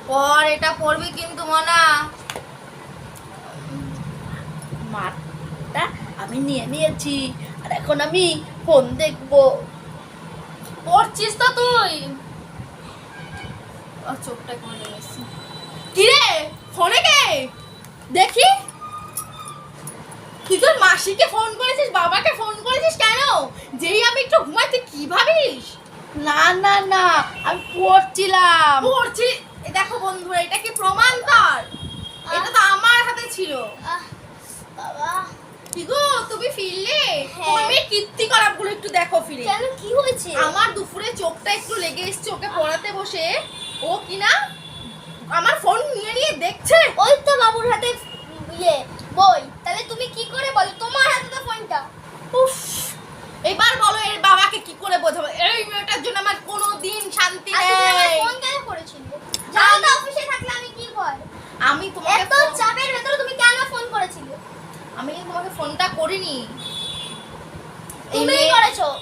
পর এটা পড়বি কিন্তু মনা। মারটা আমি নিয়ে নিয়েছি, আর এখন আমি ফোন দেখবো। পড়ছিস তো তুই? চোখটা করে গেছি। কিরে ফোনে কে? দেখি। তুই তোর মাসিকে ফোন করেছিস, বাবাকে ফোন করেছিস কেন? যেই আমি একটু ঘুমাই তুই কি ভাবিস? না না না, আমি পড়ছিলাম। পড়ছি। দেখো বন্ধুরা, এটা কি প্রমাণ তার? এটা তো আমার হাতে ছিল। বাবা কি গো তুমি ফিরলে? হ্যাঁ। তুমি কীর্তি কলাপগুলো একটু দেখো ফিরে। কেন, কি হয়েছে? আমার দুপুরে চোখটা একটু লেগে এসছে ওকে পড়াতে বসে। ও কিনা আমার ফোন নিয়ে নিয়ে দেখছে। ওই তো বাবুর হাতে বই। তাহলে তুমি কি করে বলো তোমার হাতে তো ফোনটা? উফ, এবার বলো এর বাবাকে কি করে বোঝাবো? এই মেয়েটার জন্য আমার কোনোদিন শান্তি আর তুমি আমার নেই। ফোন কেন করেছিলে? জানো তো অফিসে থাকলে আমি কি করি। আমি তোমাকে এত চাপের ভেতরে তুমি কেন ফোন করেছিলে? আমি তোমাকে ফোনটা করিনি। এই তুমিই মেয়ে- করেছো।